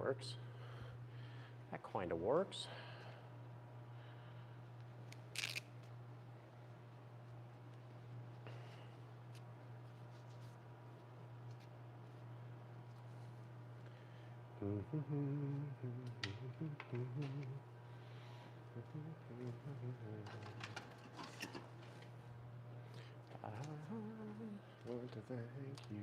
works. That kind of works. I want to thank you.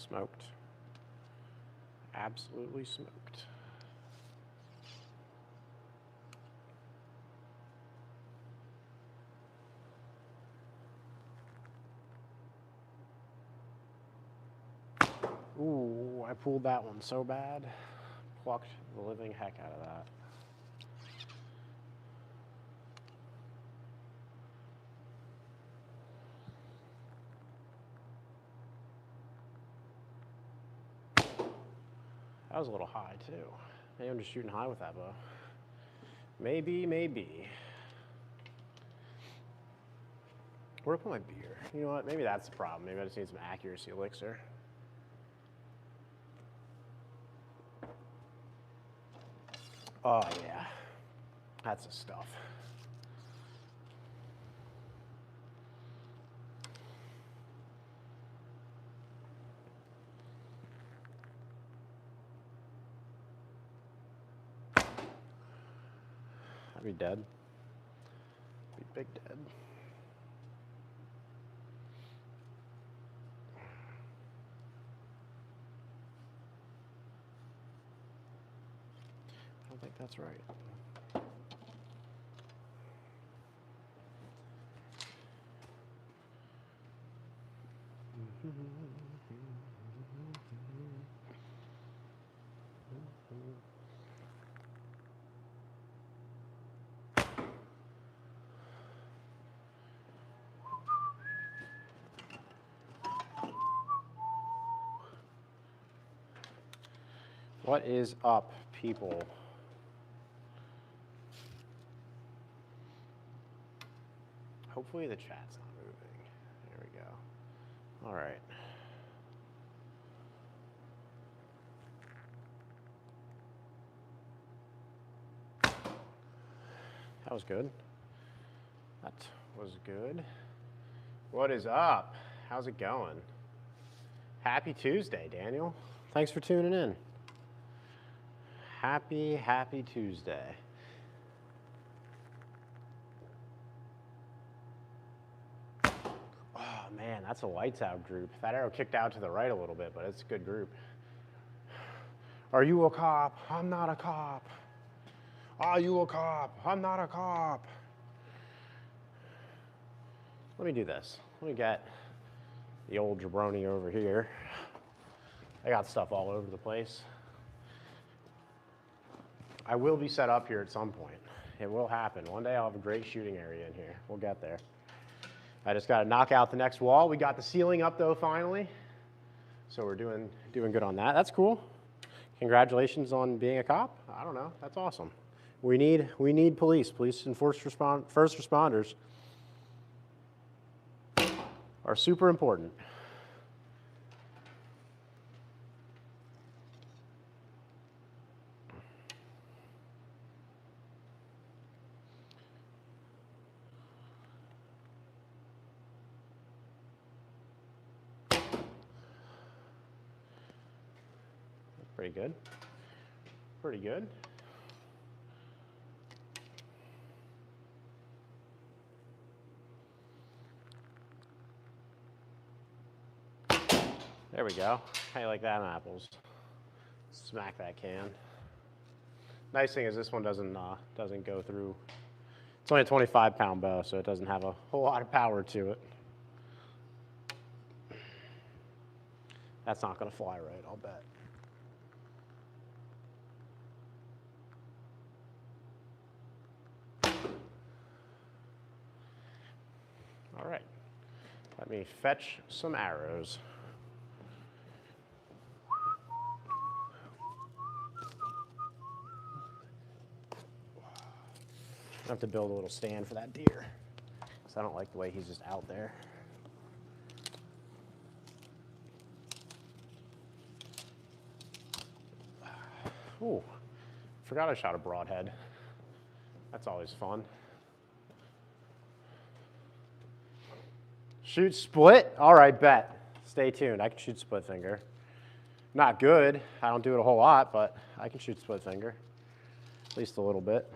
Smoked. Absolutely smoked. Ooh, I pulled that one so bad. Plucked the living heck out of that. That was a little high too. Maybe I'm just shooting high with that bow. Maybe, maybe. Where to put my beer? You know what? Maybe that's the problem. Maybe I just need some accuracy elixir. Oh yeah, that's the stuff. I'd be dead. Be big dead. I don't think that's right. What is up, people? Hopefully the chat's not moving. There we go. All right. That was good. That was good. What is up? How's it going? Happy Tuesday, Daniel. Thanks for tuning in. Happy Tuesday. Oh man, that's a lights out group. That arrow kicked out to the right a little bit, but it's a good group. Are you a cop? I'm not a cop. Are you a cop? I'm not a cop. Let me do this. Let me get the old jabroni over here. I got stuff all over the place. I will be set up here at some point. It will happen. One day I'll have a great shooting area in here. We'll get there. I just got to knock out the next wall. We got the ceiling up though finally. So we're doing good on that. That's cool. Congratulations on being a cop. I don't know. That's awesome. We need police and first responders are super important. Pretty good. Pretty good. There we go. How you like that on apples? Smack that can. Nice thing is this one doesn't go through. It's only a 25-pound bow, so it doesn't have a whole lot of power to it. That's not going to fly right, I'll bet. All right, let me fetch some arrows. I have to build a little stand for that deer because I don't like the way he's just out there. Ooh, forgot I shot a broadhead. That's always fun. Shoot split? All right, bet. Stay tuned. I can shoot split finger. Not good. I don't do it a whole lot, but I can shoot split finger. At least a little bit.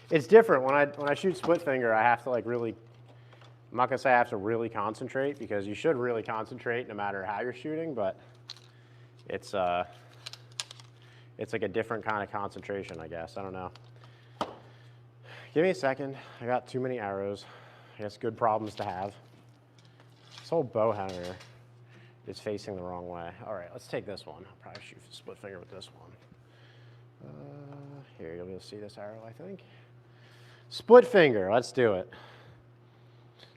It's different. When I shoot split finger, I have to like really, I'm not gonna say I have to really concentrate because you should really concentrate no matter how you're shooting, but it's like a different kind of concentration, I guess. I don't know. Give me a second. I got too many arrows. I guess good problems to have. This whole bow hanger is facing the wrong way. All right, let's take this one. I'll probably shoot split finger with this one. Here, you'll be able to see this arrow, I think. Split finger, let's do it.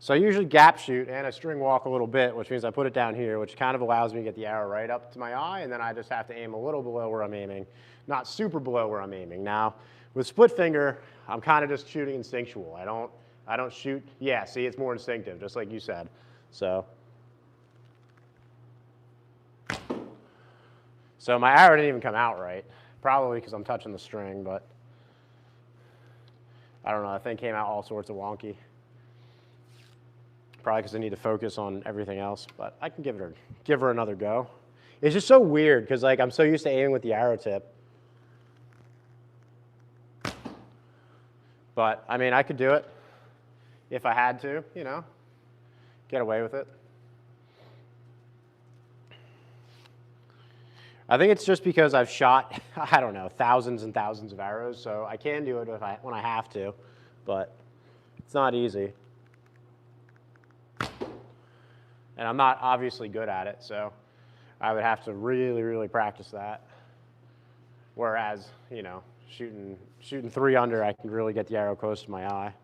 So I usually gap shoot and I string walk a little bit, which means I put it down here, which kind of allows me to get the arrow right up to my eye, and then I just have to aim a little below where I'm aiming, not super below where I'm aiming. Now, with split finger, I'm kind of just shooting instinctual. I don't shoot, yeah, see, it's more instinctive, just like you said. So my arrow didn't even come out right, probably because I'm touching the string, but I don't know, that thing came out all sorts of wonky. Probably because I need to focus on everything else, but I can give her another go. It's just so weird because like I'm so used to aiming with the arrow tip. But I mean, I could do it if I had to, you know, get away with it. I think it's just because I've shot, I don't know, thousands and thousands of arrows, so I can do it when I have to, but it's not easy. And I'm not obviously good at it, so I would have to really, really practice that. Whereas, you know, shooting 3 under, I can really get the arrow close to my eye.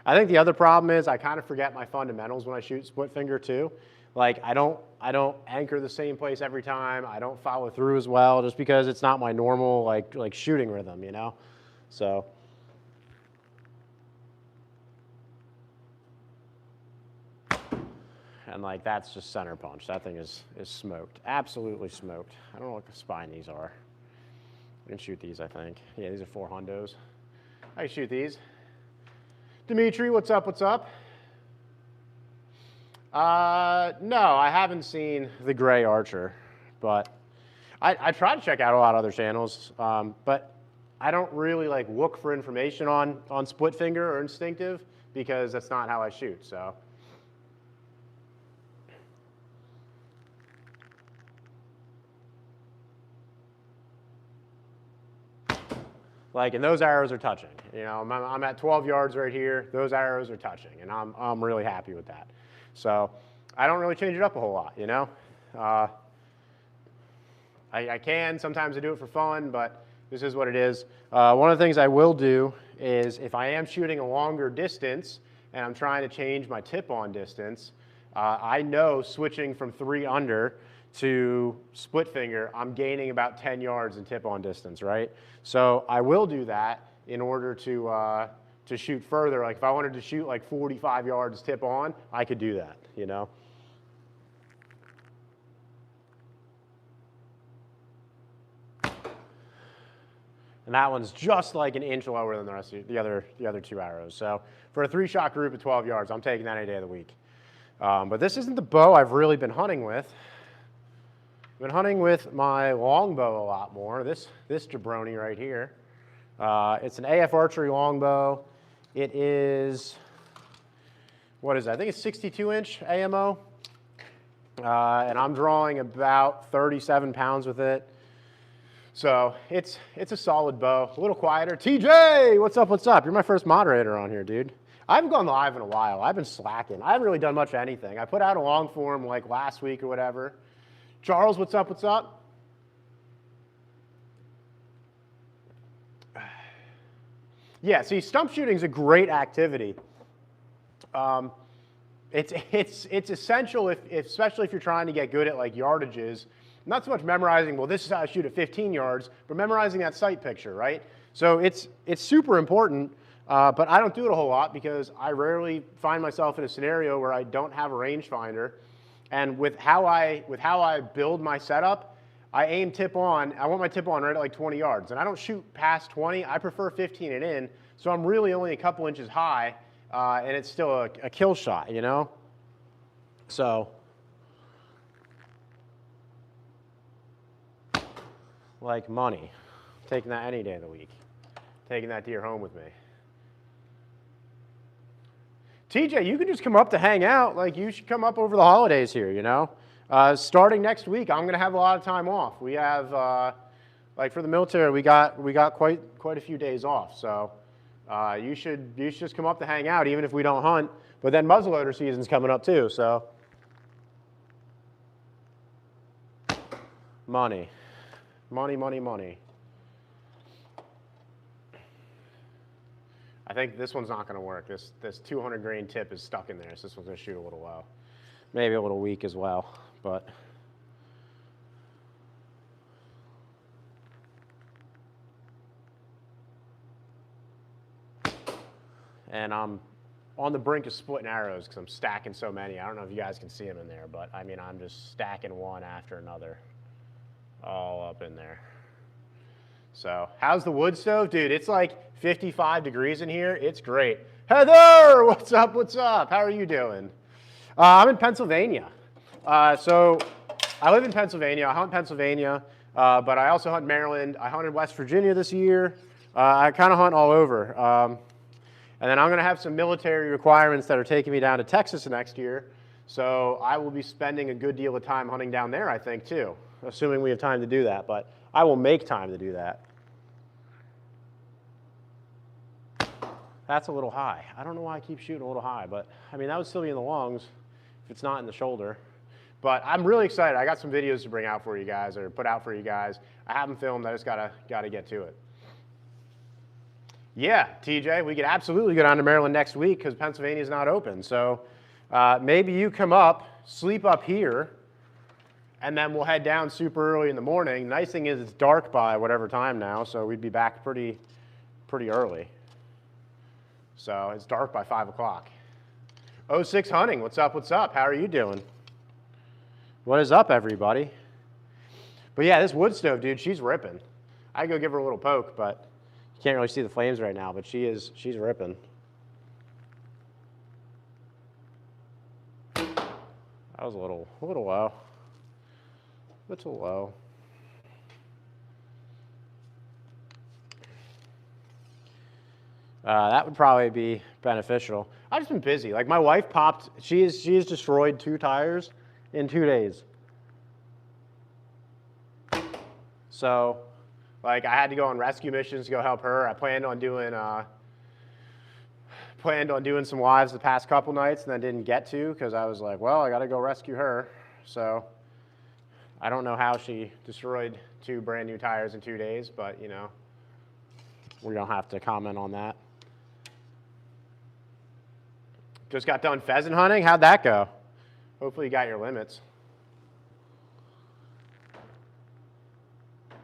I think the other problem is I kind of forget my fundamentals when I shoot split finger too. Like I don't anchor the same place every time. I don't follow through as well just because it's not my normal like shooting rhythm, you know? So and like that's just center punch. That thing is smoked. Absolutely smoked. I don't know what spine these are. I can shoot these, I think. Yeah, these are 4 hundos. I can shoot these. Dimitri, what's up, what's up? No, I haven't seen the Gray Archer, but I try to check out a lot of other channels, but I don't really like look for information on split finger or instinctive because that's not how I shoot, so. Like, and those arrows are touching. You know, I'm at 12 yards right here. Those arrows are touching, and I'm really happy with that. So I don't really change it up a whole lot, you know. I can, sometimes I do it for fun, but this is what it is. One of the things I will do is if I am shooting a longer distance and I'm trying to change my tip-on distance, I know switching from 3 under to split finger, I'm gaining about 10 yards in tip-on distance, right? So I will do that in order to shoot further. Like if I wanted to shoot like 45 yards tip-on, I could do that, you know? And that one's just like an inch lower than the rest of the other 2 arrows. So for a 3-shot group at 12 yards, I'm taking that any day of the week. But this isn't the bow I've really been hunting with. I've been hunting with my longbow a lot more. This jabroni right here. It's an AF archery longbow. It is, what is it? I think it's 62-inch AMO. And I'm drawing about 37 pounds with it. So it's a solid bow, a little quieter. TJ, what's up, what's up? You're my first moderator on here, dude. I haven't gone live in a while. I've been slacking. I haven't really done much of anything. I put out a long form like last week or whatever. Charles, what's up, what's up? Yeah, see, stump shooting is a great activity. It's essential, especially if you're trying to get good at like yardages not so much memorizing, well, this is how I shoot at 15 yards, but memorizing that sight picture, right? So it's super important, but I don't do it a whole lot because I rarely find myself in a scenario where I don't have a rangefinder. And with how I build my setup, I aim tip on, I want my tip on right at like 20 yards. And I don't shoot past 20, I prefer 15 and in, so I'm really only a couple inches high, and it's still a kill shot, you know? So, like money. Taking that any day of the week. Taking that deer home with me. TJ, you can just come up to hang out. Like, you should come up over the holidays here, you know? Starting next week, I'm going to have a lot of time off. We have, like for the military, we got quite a few days off. So you should just come up to hang out, even if we don't hunt. But then muzzleloader season's coming up too, so. Money. Money, money, money. I think this one's not going to work. This 200 grain tip is stuck in there, so this one's going to shoot a little low. Maybe a little weak as well, but. And I'm on the brink of splitting arrows because I'm stacking so many. I don't know if you guys can see them in there, but I mean, I'm just stacking one after another all up in there. So how's the wood stove? Dude, it's like 55 degrees in here. It's great. Heather, what's up? What's up? How are you doing? I'm in Pennsylvania. So I live in Pennsylvania. I hunt Pennsylvania, but I also hunt Maryland. I hunted West Virginia this year. I kind of hunt all over. And then I'm going to have some military requirements that are taking me down to Texas next year. So I will be spending a good deal of time hunting down there, I think, too, assuming we have time to do that. But I will make time to do that. That's a little high. I don't know why I keep shooting a little high, but I mean, that would still be in the lungs if it's not in the shoulder. But I'm really excited. I got some videos to bring out for you guys, or put out for you guys. I haven't filmed. I just gotta get to it. Yeah, TJ, we could absolutely go down to Maryland next week because Pennsylvania's not open. So maybe you come up, sleep up here, and then we'll head down super early in the morning. Nice thing is it's dark by whatever time now, so we'd be back pretty early. So it's dark by 5 o'clock. 06 Hunting, what's up, what's up? How are you doing? What is up, everybody? But yeah, this wood stove, dude, she's ripping. I'd go give her a little poke, but you can't really see the flames right now, but she's ripping. That was a little low. Little low. That would probably be beneficial. I've just been busy. Like my wife popped, she's destroyed 2 tires in 2 days. So, like I had to go on rescue missions to go help her. I planned on doing some lives the past couple nights and then didn't get to because I was like, well, I got to go rescue her. So I don't know how she destroyed 2 brand new tires in 2 days, but you know, we don't have to comment on that. Just got done pheasant hunting. How'd that go? Hopefully you got your limits.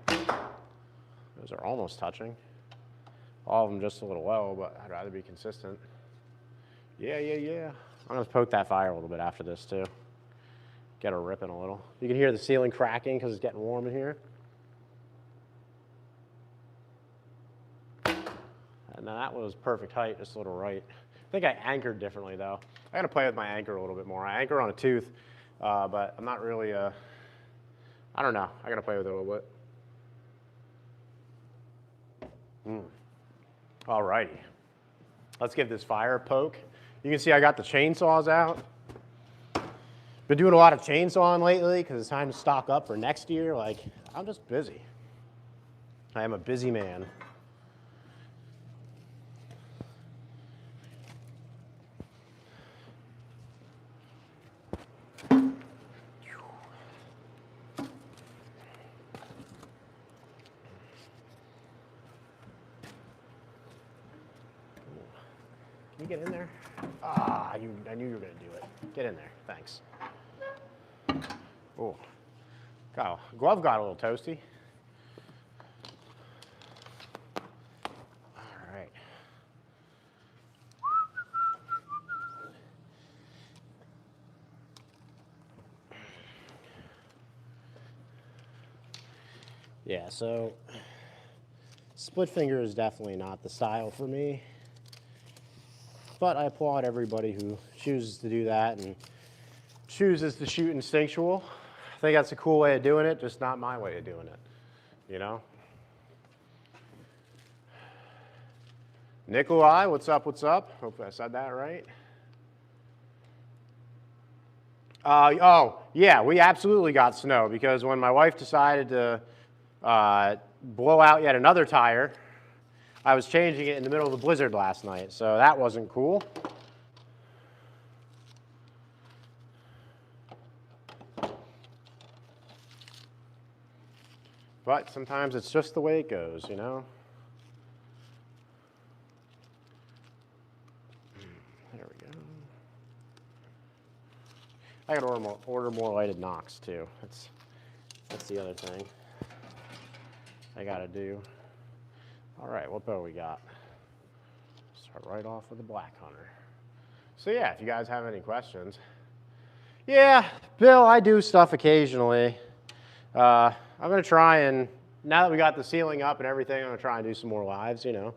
Those are almost touching. All of them just a little low, but I'd rather be consistent. Yeah. I'm going to poke that fire a little bit after this too. Get her ripping a little. You can hear the ceiling cracking because it's getting warm in here. And that was perfect height, just a little right. I think I anchored differently though. I got to play with my anchor a little bit more. I anchor on a tooth, but I'm not really, I don't know. I got to play with it a little bit. All righty. Let's give this fire a poke. You can see I got the chainsaws out. Been doing a lot of chainsawing lately because it's time to stock up for next year. Like, I'm just busy. I am a busy man. Can you get in there? Ah, I knew you were going to do it. Get in there. Thanks. Oh, Oh, glove got a little toasty. All right. Yeah, so split finger is definitely not the style for me, but I applaud everybody who chooses to do that and chooses to shoot instinctual. I think that's a cool way of doing it, just not my way of doing it, you know? Nikolai, what's up, what's up? Hopefully I said that right. Oh, yeah, we absolutely got snow because when my wife decided to blow out yet another tire, I was changing it in the middle of the blizzard last night, so that wasn't cool. But sometimes it's just the way it goes, you know? There we go. I gotta order more lighted nocks too. That's the other thing I gotta do. All right, what bow we got? Start right off with the Black Hunter. So yeah, if you guys have any questions. Yeah, Bill, I do stuff occasionally. I'm gonna try and, now that we got the ceiling up and everything, I'm gonna try and do some more lives, you know.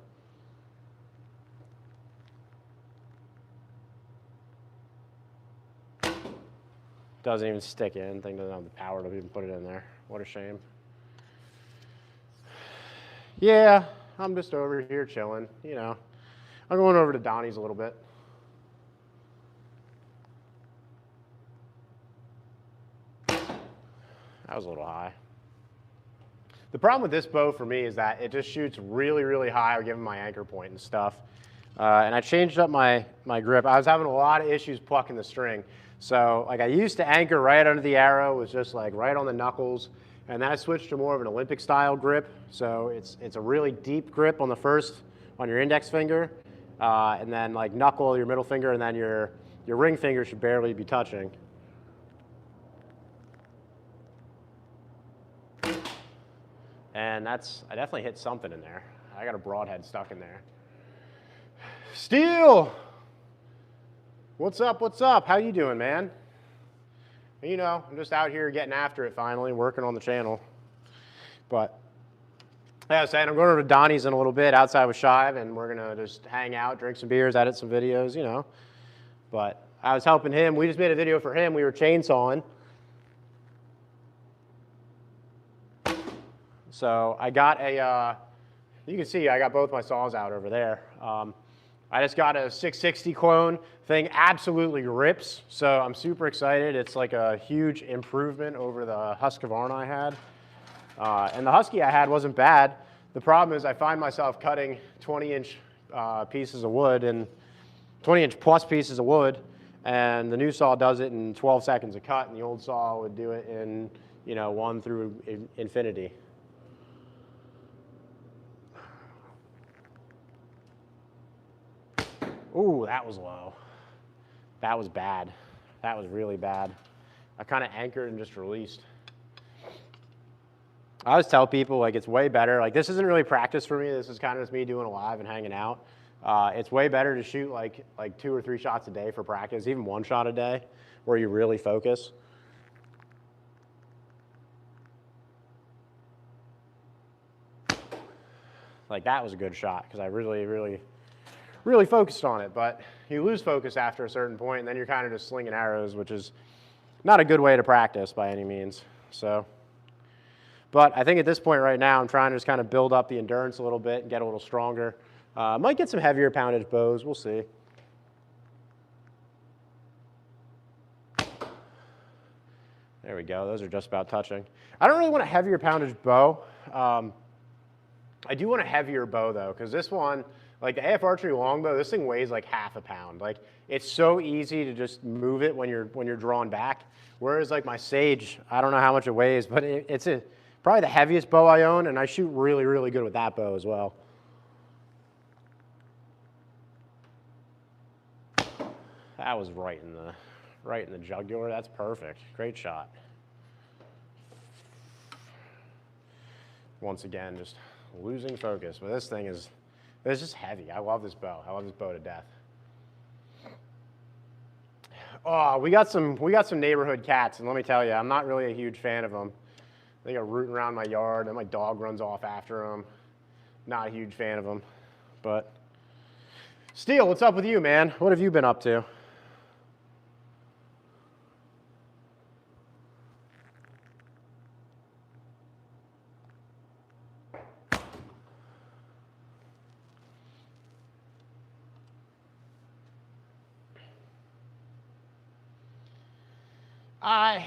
Doesn't even stick in, thing doesn't have the power to even put it in there. What a shame. Yeah, I'm just over here chilling, you know. I'm going over to Donnie's a little bit. That was a little high. The problem with this bow for me is that it just shoots really, really high given my anchor point and stuff. And I changed up my grip. I was having a lot of issues plucking the string. So like I used to anchor right under the arrow, was just like right on the knuckles. And then I switched to more of an Olympic style grip. So it's a really deep grip on the first, on your index finger. And then like knuckle, your middle finger, and then your ring finger should barely be touching. And I definitely hit something in there. I got a broadhead stuck in there. Steel! What's up, what's up? How you doing, man? You know, I'm just out here getting after it finally, working on the channel. But, like I was saying, I'm going over to Donnie's in a little bit outside with Shive, and we're going to just hang out, drink some beers, edit some videos, you know. But I was helping him. We just made a video for him. We were chainsawing. So I got a, you can see I got both my saws out over there. I just got a 660 clone thing, absolutely rips. So I'm super excited. It's like a huge improvement over the Husqvarna I had. And the Husky I had wasn't bad. The problem is I find myself cutting 20-inch pieces of wood and 20-inch plus pieces of wood. And the new saw does it in 12 seconds a cut, and the old saw would do it in, you know, 1 through infinity. Ooh, that was low. That was bad. That was really bad. I kind of anchored and just released. I always tell people, like, it's way better. Like, this isn't really practice for me. This is kind of just me doing a live and hanging out. It's way better to shoot like 2 or 3 shots a day for practice, even 1 shot a day, where you really focus. Like, that was a good shot because I really focused on it, but you lose focus after a certain point, and then you're kind of just slinging arrows, which is not a good way to practice by any means. So, but I think at this point right now, I'm trying to just kind of build up the endurance a little bit and get a little stronger. Might get some heavier poundage bows, we'll see. There we go, those are just about touching. I don't really want a heavier poundage bow. I do want a heavier bow though, because this one, like the AF Archery longbow, this thing weighs like half a pound. Like, it's so easy to just move it when you're drawn back. Whereas like my Sage, I don't know how much it weighs, but it's probably the heaviest bow I own, and I shoot really good with that bow as well. That was right in the jugular. That's perfect. Great shot. Once again, just losing focus. But this thing is, it's just heavy. I love this bow. I love this bow to death. Oh, we got some neighborhood cats, and let me tell you, I'm not really a huge fan of them. They go rooting around my yard, and my dog runs off after them. Not a huge fan of them, but Steele, what's up with you, man? What have you been up to?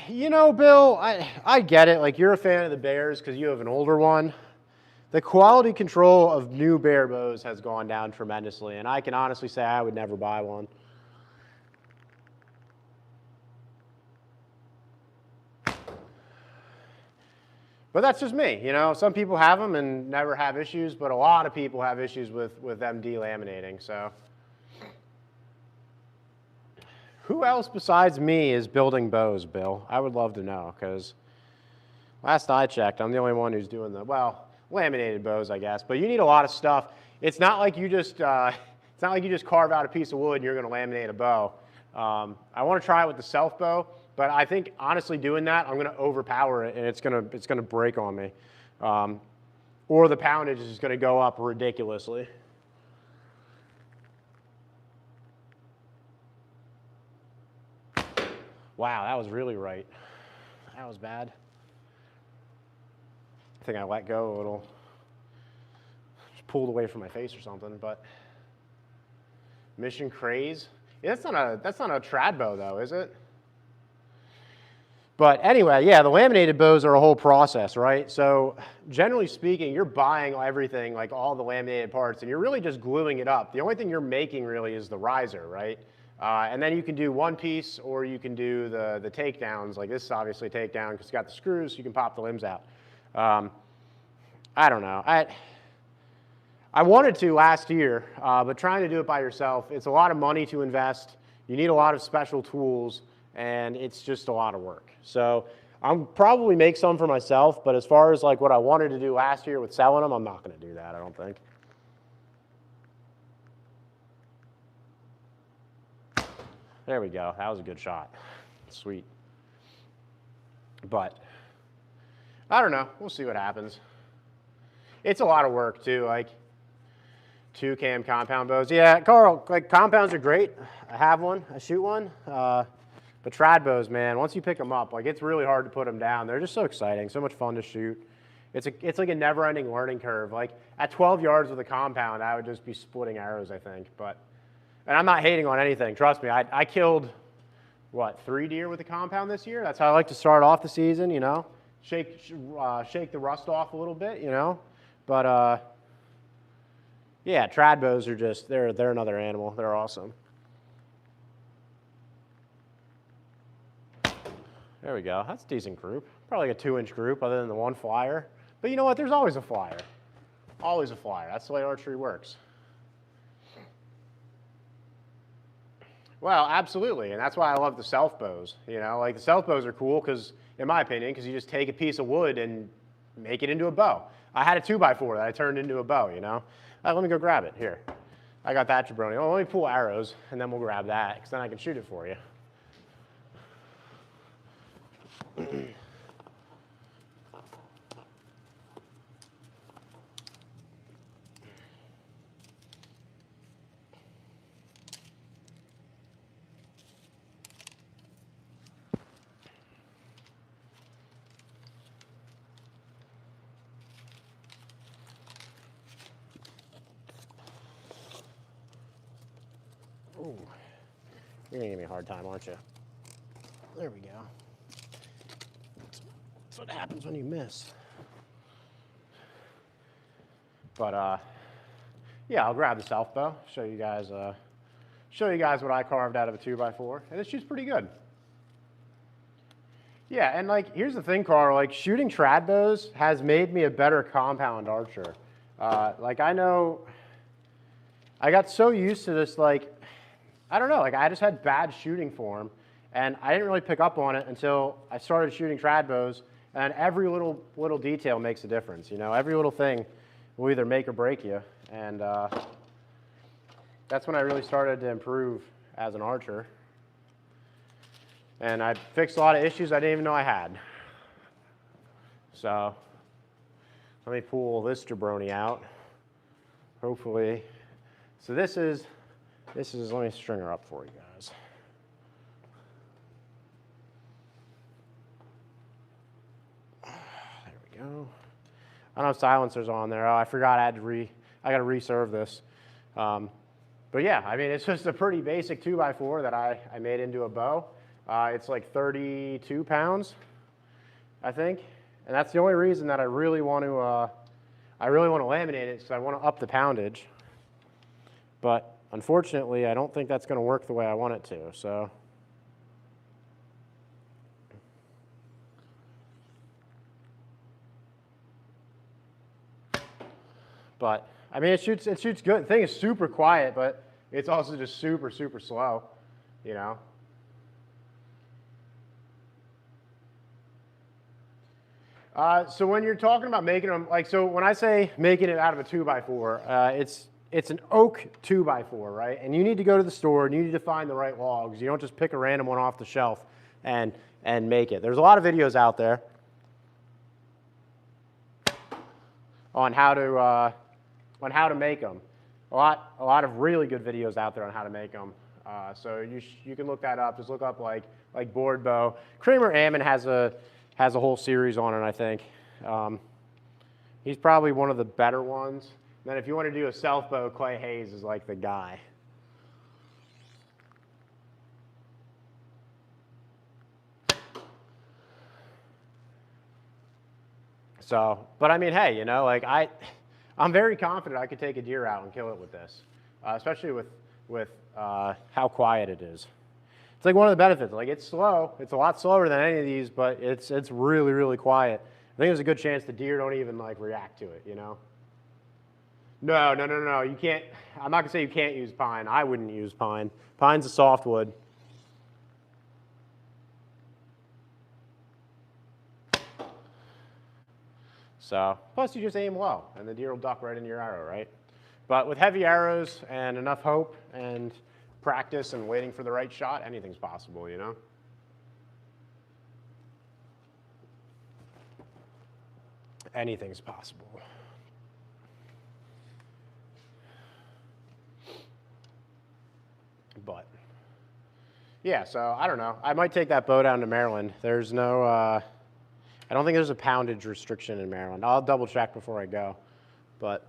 You know, Bill, I get it. Like, you're a fan of the Bears because you have an older one. The quality control of new Bear bows has gone down tremendously, and I can honestly say I would never buy one. But that's just me, you know. Some people have them and never have issues, but a lot of people have issues with them delaminating, so. Who else besides me is building bows, Bill? I would love to know, because last I checked, I'm the only one who's doing the, well, laminated bows, I guess. But you need a lot of stuff. It's not like you just carve out a piece of wood and you're going to laminate a bow. I want to try it with the self bow, but I think honestly doing that, I'm going to overpower it and it's going to break on me, or the poundage is going to go up ridiculously. Wow, that was really right. That was bad. I think I let go a little. Just pulled away from my face or something, but Mission Craze. Yeah, that's not a trad bow though, is it? But anyway, yeah, the laminated bows are a whole process, right? So generally speaking, you're buying everything, like all the laminated parts, and you're really just gluing it up. The only thing you're making really is the riser, right? And then you can do one piece, or you can do the takedowns. Like this is obviously a takedown because it's got the screws, so you can pop the limbs out. I don't know. I wanted to last year, but trying to do it by yourself, it's a lot of money to invest. You need a lot of special tools, and it's just a lot of work. So I'll probably make some for myself, but as far as like what I wanted to do last year with selling them, I'm not going to do that, I don't think. There we go. That was a good shot. Sweet. But I don't know. We'll see what happens. It's a lot of work too, like 2-cam compound bows. Yeah, Carl, like compounds are great. I have one. I shoot one. But trad bows, man, once you pick them up, like it's really hard to put them down. They're just so exciting, so much fun to shoot. It's like a never-ending learning curve. Like at 12 yards with a compound, I would just be splitting arrows, I think. And I'm not hating on anything. Trust me, I killed, what, 3 deer with a compound this year? That's how I like to start off the season, you know? Shake the rust off a little bit, you know? But, yeah, trad bows are just, they're another animal. They're awesome. There we go. That's a decent group. Probably like a 2-inch group other than the one flyer. But you know what? There's always a flyer. Always a flyer. That's the way archery works. Well, absolutely, and that's why I love the self bows. You know, like the self bows are cool because, in my opinion, because you just take a piece of wood and make it into a bow. I had a 2x4 that I turned into a bow. You know, let me go grab it here. I got that jabroni. Oh, let me pull arrows, and then we'll grab that because then I can shoot it for you. Ooh, you're gonna give me a hard time, aren't you? There we go. That's what happens when you miss. But yeah, I'll grab the self bow. Show you guys what I carved out of a 2x4, and it shoots pretty good. Yeah, and like here's the thing, Carl. Like shooting trad bows has made me a better compound archer. Like I know, I got so used to this, like I don't know, like I just had bad shooting form, and I didn't really pick up on it until I started shooting trad bows. And every little detail makes a difference. You know, every little thing will either make or break you. And that's when I really started to improve as an archer. And I fixed a lot of issues I didn't even know I had. So let me pull this jabroni out. Hopefully. So this is, let me string her up for you guys. There we go. I don't have silencers on there. Oh, I forgot I got to reserve this. But yeah, I mean, it's just a pretty basic 2x4 that I made into a bow. It's like 32 pounds, I think. And that's the only reason that I really want to laminate it, because I want to up the poundage. But unfortunately, I don't think that's going to work the way I want it to. So. But I mean, it shoots good. The thing is super quiet, but it's also just super, super slow, you know. So when you're talking about making them, like, so when I say making it out of a 2x4, it's an oak 2x4, right? And you need to go to the store and you need to find the right logs. You don't just pick a random one off the shelf and make it. There's a lot of videos out there on how to make them. A lot of really good videos out there on how to make them. So you can look that up. Just look up like board bow. Kramer Ammon has a whole series on it, I think. He's probably one of the better ones. And then if you want to do a self bow, Clay Hayes is like the guy. So, but I mean, hey, you know, like I'm very confident I could take a deer out and kill it with this, especially with how quiet it is. It's like one of the benefits. Like, it's slow. It's a lot slower than any of these, but it's really, really quiet. I think there's a good chance the deer don't even like react to it, you know? No. You can't. I'm not gonna say you can't use pine. I wouldn't use pine. Pine's a softwood. So, plus you just aim low, and the deer will duck right into your arrow, right? But with heavy arrows and enough hope and practice and waiting for the right shot, anything's possible, you know? Anything's possible. But, yeah, so I don't know. I might take that bow down to Maryland. There's no, I don't think there's a poundage restriction in Maryland. I'll double check before I go, but.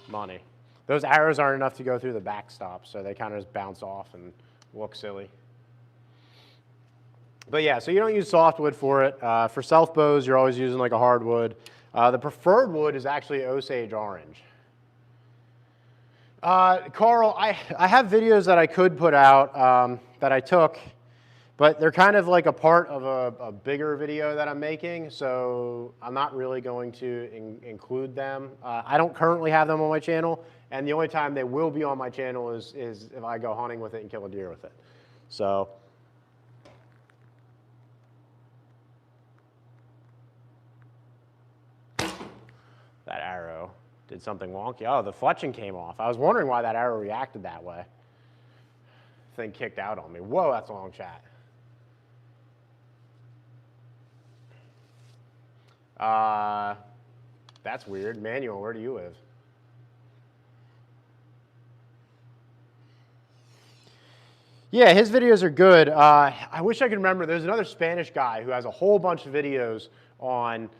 Money. Those arrows aren't enough to go through the backstop, so they kind of just bounce off and look silly. But yeah, so you don't use softwood for it. For self bows, you're always using like a hardwood. The preferred wood is actually Osage orange. Carl, I have videos that I could put out that I took, but they're kind of like a part of a bigger video that I'm making, so I'm not really going to include them. I don't currently have them on my channel, and the only time they will be on my channel is if I go hunting with it and kill a deer with it. So. That arrow did something wonky. Oh, the fletching came off. I was wondering why that arrow reacted that way. Thing kicked out on me. Whoa, that's a long shot. That's weird. Manuel, where do you live? Yeah, his videos are good. I wish I could remember. There's another Spanish guy who has a whole bunch of videos on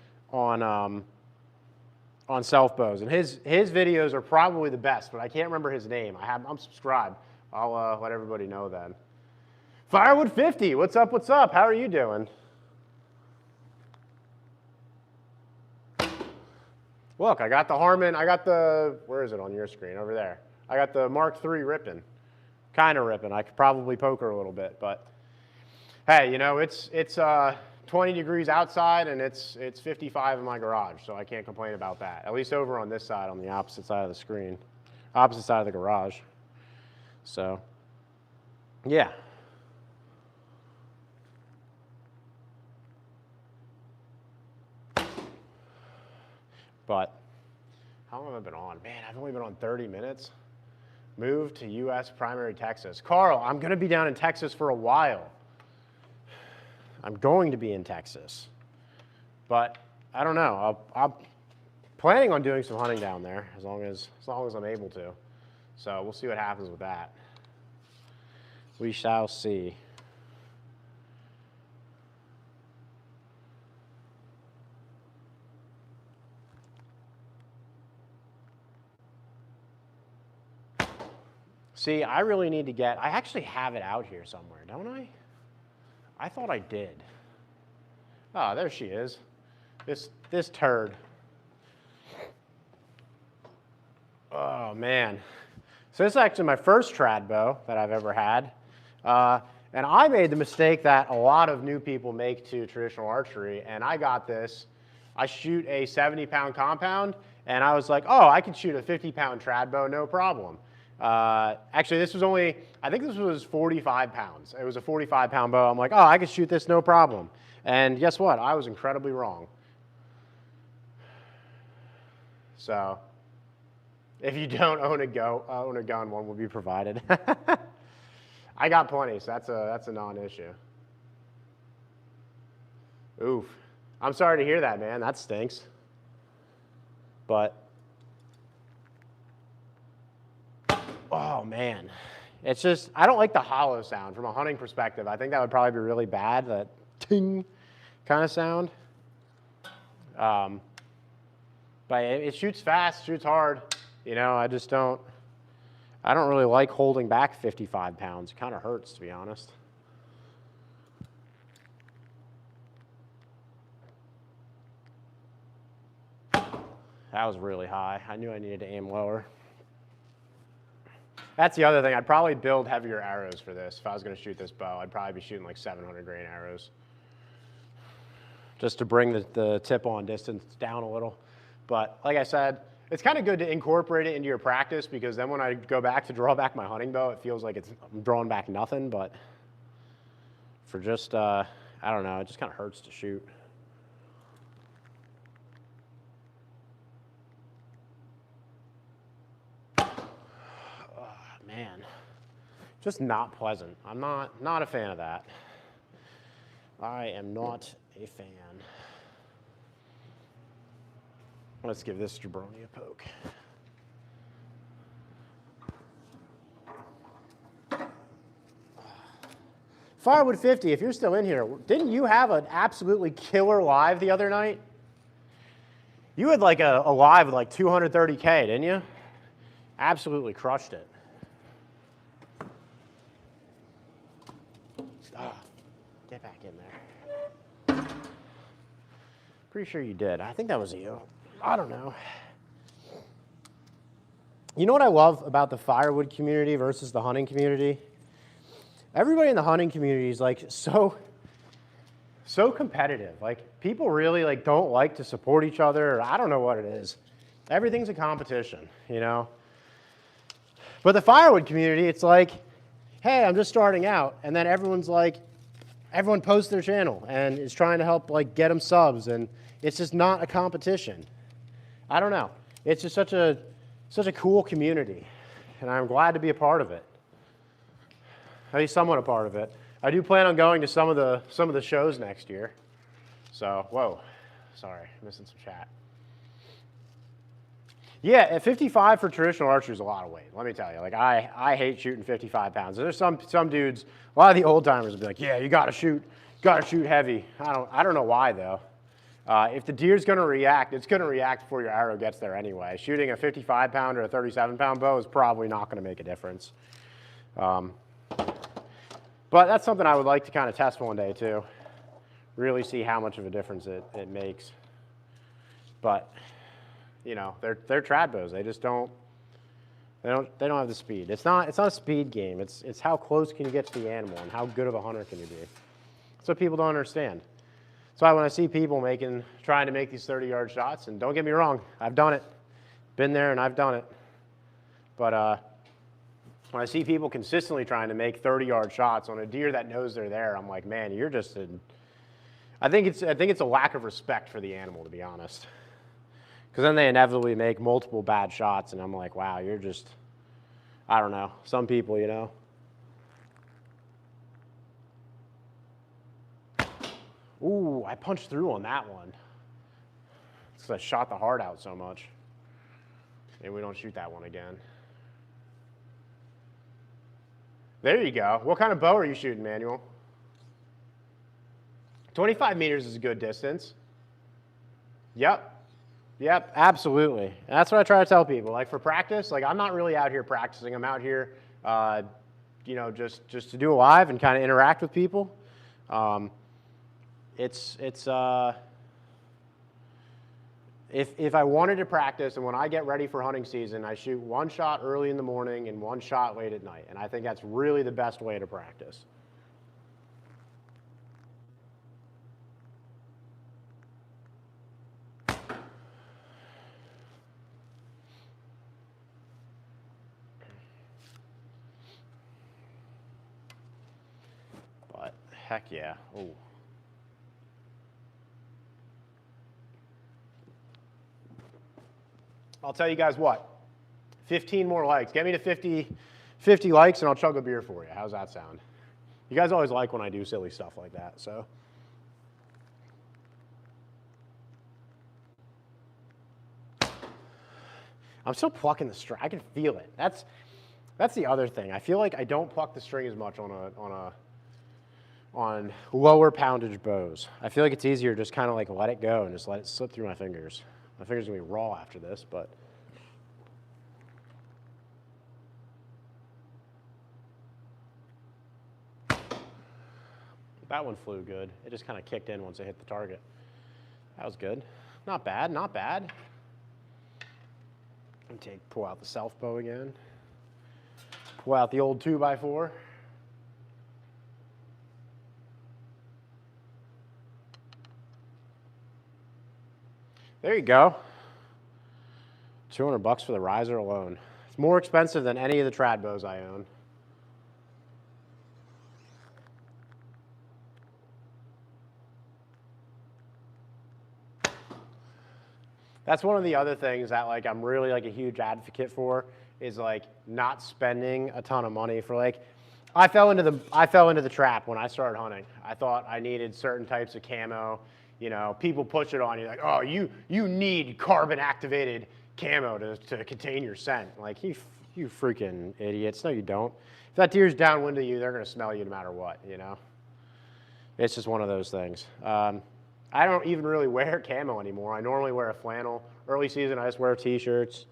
self bows, and his videos are probably the best, but I can't remember his name. I'm subscribed. I'll let everybody know then. Firewood 50, what's up? What's up? How are you doing? Look, I got the Harman. I got the, where is it on your screen? Over there. I got the Mark III ripping, kind of ripping. I could probably poke her a little bit, but hey, you know, it's 20 degrees outside and it's 55 in my garage, so I can't complain about that. At least over on this side, on the opposite side of the screen, opposite side of the garage. So, Yeah. But how long have I been on? Man, I've only been on 30 minutes. Moved to U.S. primary Texas. Carl, I'm going to be down in Texas for a while. I'm going to be in Texas. But I don't know. I'm planning on doing some hunting down there as long as I'm able to. So we'll see what happens with that. We shall see. See, I really need to get, I actually have it out here somewhere, don't I? I thought I did. Oh, there she is. This turd. Oh, man. So this is actually my first trad bow that I've ever had. And I made the mistake that a lot of new people make to traditional archery, and I got this. I shoot a 70-pound compound, and I was like, oh, I can shoot a 50-pound trad bow, no problem. Actually, this was only, I think this was 45 pounds. It was a 45-pound bow. I'm like, oh, I can shoot this, no problem. And guess what? I was incredibly wrong. So if you don't own a gun, one will be provided. I got plenty, so that's a non-issue. Oof. I'm sorry to hear that, man. That stinks. But, oh, man. It's just, I don't like the hollow sound from a hunting perspective. I think that would probably be really bad, that ting kind of sound. But it shoots fast, shoots hard. You know, I don't really like holding back 55 pounds. It kind of hurts, to be honest. That was really high. I knew I needed to aim lower. That's the other thing. I'd probably build heavier arrows for this. If I was going to shoot this bow, I'd probably be shooting like 700 grain arrows, just to bring the tip-on distance down a little. But like I said, it's kind of good to incorporate it into your practice, because then when I go back to draw back my hunting bow, it feels like I'm drawing back nothing. But for just, I don't know, it just kind of hurts to shoot. Man, just not pleasant. I'm not a fan of that. I am not a fan. Let's give this jabroni a poke. Firewood 50, if you're still in here, didn't you have an absolutely killer live the other night? You had like a live with like 230K, didn't you? Absolutely crushed it. Get back in there. Pretty sure you did. I think that was you. I don't know. You know what I love about the firewood community versus the hunting community? Everybody in the hunting community is like so competitive. Like, people really like don't like to support each other, or I don't know what it is. Everything's a competition, you know? But the firewood community, it's like, hey, I'm just starting out, and then everyone posts their channel and is trying to help like get them subs, and it's just not a competition. I don't know. It's just such a cool community, and I'm glad to be a part of it. At least somewhat a part of it. I do plan on going to some of the shows next year. So, whoa, sorry, missing some chat. Yeah, at 55 for traditional archery is a lot of weight. Let me tell you, like I hate shooting 55 pounds. There's some dudes, a lot of the old timers will be like, yeah, you gotta shoot heavy. I don't know why though. If the deer's gonna react, it's gonna react before your arrow gets there anyway. Shooting a 55 pound or a 37 pound bow is probably not gonna make a difference. But that's something I would like to kind of test one day too. Really see how much of a difference it makes. But you know, they're trad bows. They just don't have the speed. It's not a speed game. It's how close can you get to the animal and how good of a hunter can you be. That's what people don't understand. That's why when I see people trying to make these 30-yard shots, and don't get me wrong, I've done it. Been there and I've done it. But when I see people consistently trying to make 30-yard shots on a deer that knows they're there, I'm like, man, you're just I think it's a lack of respect for the animal, to be honest. Because then they inevitably make multiple bad shots, and I'm like, wow, you're just, I don't know. Some people, you know. Ooh, I punched through on that one. Because I shot the heart out so much. Maybe we don't shoot that one again. There you go. What kind of bow are you shooting, Manuel? 25 meters is a good distance. Yep. Yep, absolutely. And that's what I try to tell people. Like for practice, like I'm not really out here practicing. I'm out here, you know, just to do a live and kind of interact with people. If I wanted to practice and when I get ready for hunting season, I shoot one shot early in the morning and one shot late at night. And I think that's really the best way to practice. But heck yeah. Ooh. I'll tell you guys what, 15 more likes. Get me to 50 likes and I'll chug a beer for you. How's that sound? You guys always like when I do silly stuff like that, so. I'm still plucking the string. I can feel it. That's the other thing. I feel like I don't pluck the string as much on lower poundage bows. I feel like it's easier just kind of like let it go and just let it slip through my fingers. My fingers are gonna be raw after this, but. That one flew good. It just kind of kicked in once it hit the target. That was good. Not bad, not bad. Let me pull out the self bow again. Pull out the old 2x4. There you go. $200 for the riser alone. It's more expensive than any of the trad bows I own. That's one of the other things that like I'm really like a huge advocate for is like not spending a ton of money for like I fell into the trap when I started hunting. I thought I needed certain types of camo. You know, people push it on you like, oh, you need carbon activated camo to contain your scent. Like you freaking idiots. No, you don't. If that deer's downwind of you, they're gonna smell you no matter what. You know, it's just one of those things. I don't even really wear camo anymore. I normally wear a flannel. Early season, I just wear t-shirts.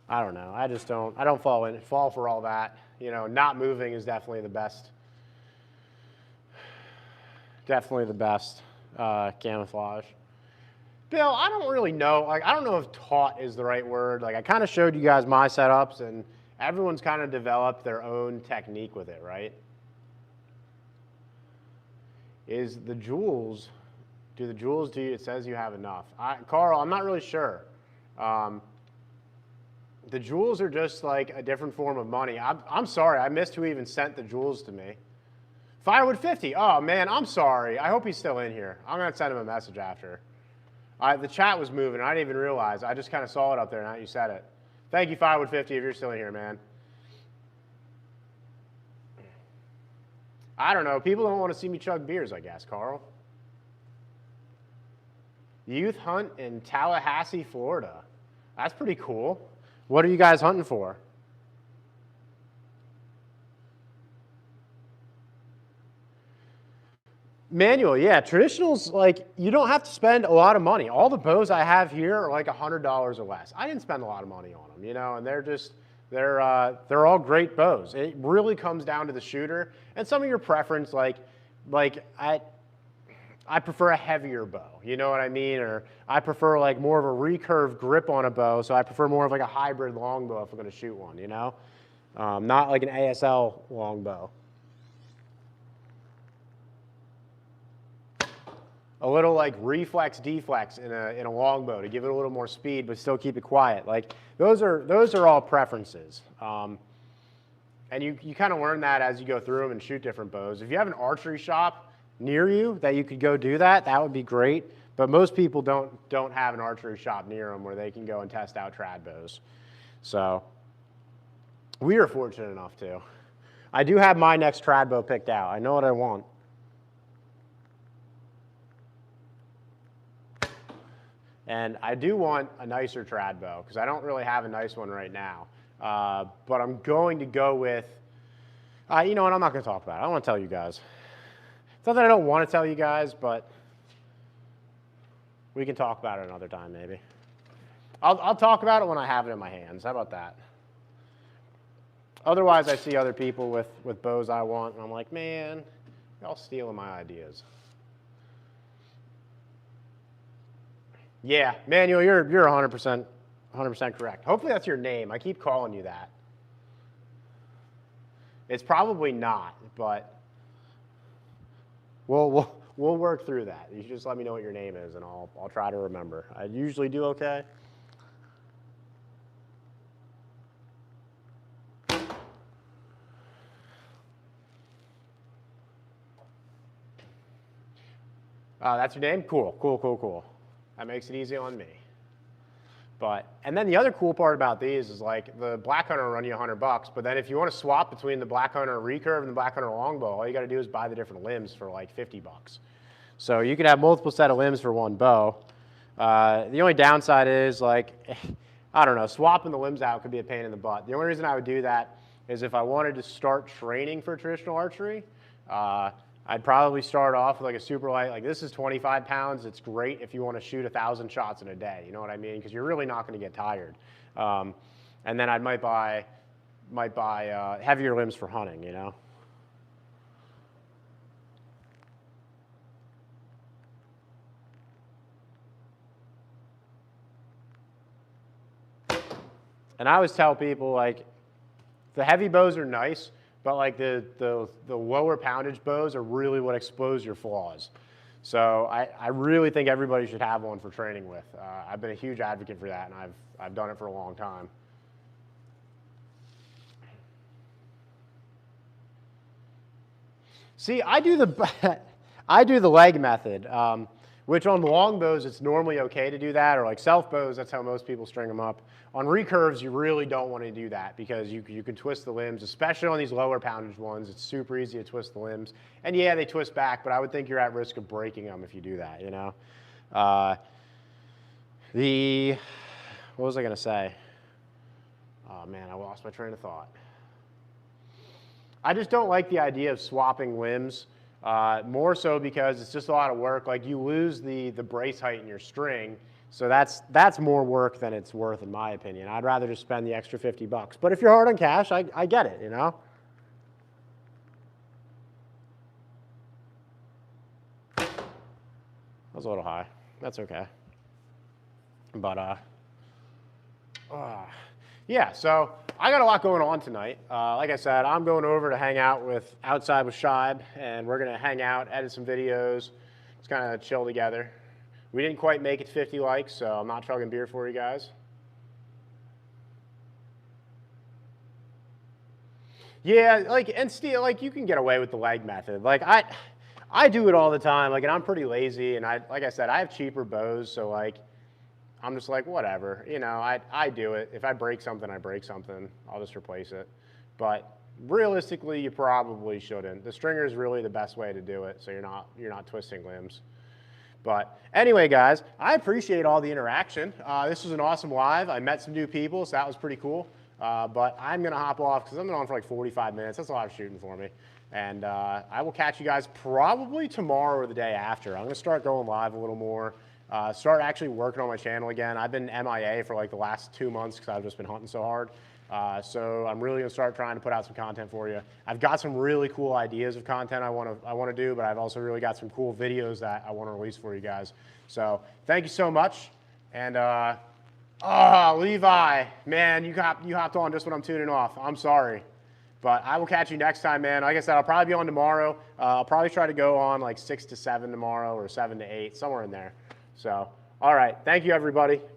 I don't know. I don't fall for all that. You know, not moving is definitely the best. Definitely the best camouflage. Bill, I don't really know. Like, I don't know if taught is the right word. Like, I kind of showed you guys my setups, and everyone's kind of developed their own technique with it, right? Is the jewels, do the jewels do you, it says you have enough. Carl, I'm not really sure. The jewels are just like a different form of money. I'm sorry, I missed who even sent the jewels to me. Firewood 50, oh man, I'm sorry. I hope he's still in here. I'm gonna send him a message after. The chat was moving, I didn't even realize. I just kind of saw it up there now you said it. Thank you, Firewood 50, if you're still in here, man. I don't know, people don't want to see me chug beers, I guess, Carl. Youth hunt in Tallahassee, Florida. That's pretty cool. What are you guys hunting for? Manual, yeah. Traditionals, like, you don't have to spend a lot of money. All the bows I have here are like $100 or less. I didn't spend a lot of money on them, you know, and they're all great bows. It really comes down to the shooter and some of your preference. Like I prefer a heavier bow, you know what I mean? Or I prefer like more of a recurve grip on a bow, so I prefer more of like a hybrid longbow if I'm going to shoot one, you know? Not like an ASL longbow. a little like reflex deflex in a longbow to give it a little more speed but still keep it quiet. Like those are all preferences. And you kind of learn that as you go through them and shoot different bows. If you have an archery shop near you that you could go do that, that would be great. But most people don't have an archery shop near them where they can go and test out trad bows. So we are fortunate enough to. I do have my next trad bow picked out. I know what I want. And I do want a nicer trad bow because I don't really have a nice one right now. But I'm going to go with, you know what, I'm not going to talk about it. I don't want to tell you guys. It's not that I don't want to tell you guys, but we can talk about it another time maybe. I'll talk about it when I have it in my hands. How about that? Otherwise, I see other people with bows I want, and I'm like, man, y'all stealing my ideas. Yeah, Manuel, you're 100% correct. Hopefully that's your name. I keep calling you that. It's probably not, but we'll work through that. You should just let me know what your name is, and I'll try to remember. I usually do okay. That's your name? Cool. That makes it easy on me. And then the other cool part about these is like the Black Hunter will run you $100, but then if you want to swap between the Black Hunter Recurve and the Black Hunter Longbow, all you got to do is buy the different limbs for like $50. So you could have multiple set of limbs for one bow. The only downside is like, I don't know, swapping the limbs out could be a pain in the butt. The only reason I would do that is if I wanted to start training for traditional archery. I'd probably start off with like a super light, like this is 25 pounds. It's great if you want to shoot 1,000 shots in a day. You know what I mean? Because you're really not going to get tired. And then I might buy heavier limbs for hunting, you know? And I always tell people like the heavy bows are nice, but like the lower poundage bows are really what expose your flaws. So I really think everybody should have one for training with. I've been a huge advocate for that, and I've done it for a long time. See, I do the leg method, which on longbows it's normally okay to do that, or like self bows, that's how most people string them up. On recurves, you really don't want to do that because you can twist the limbs, especially on these lower poundage ones. It's super easy to twist the limbs. And yeah, they twist back, but I would think you're at risk of breaking them if you do that, you know? What was I going to say? Oh man, I lost my train of thought. I just don't like the idea of swapping limbs, more so because it's just a lot of work. Like you lose the brace height in your string. So that's more work than it's worth, in my opinion. I'd rather just spend the extra $50. But if you're hard on cash, I get it, you know? That was a little high. That's okay. But, yeah, so I got a lot going on tonight. Like I said, I'm going over to hang out outside with Shibe, and we're going to hang out, edit some videos, just kind of chill together. We didn't quite make it 50 likes, so I'm not chugging beer for you guys. Yeah, like, and still, like, you can get away with the leg method. Like, I do it all the time, like, and I'm pretty lazy, and like I said, I have cheaper bows, so, like, I'm just like, whatever, you know, I do it. If I break something, I break something. I'll just replace it. But realistically, you probably shouldn't. The stringer is really the best way to do it, so you're not twisting limbs. But anyway, guys, I appreciate all the interaction. This was an awesome live. I met some new people, so that was pretty cool. But I'm going to hop off because I've been on for like 45 minutes. That's a lot of shooting for me. And I will catch you guys probably tomorrow or the day after. I'm going to start going live a little more, start actually working on my channel again. I've been MIA for like the last 2 months because I've just been hunting so hard. So I'm really going to start trying to put out some content for you. I've got some really cool ideas of content I want to do, but I've also really got some cool videos that I want to release for you guys. So thank you so much. And Levi, man, you hopped on just when I'm tuning off. I'm sorry. But I will catch you next time, man. Like I said, I'll probably be on tomorrow. I'll probably try to go on like 6 to 7 tomorrow or 7 to 8, somewhere in there. So, all right. Thank you, everybody. Peace.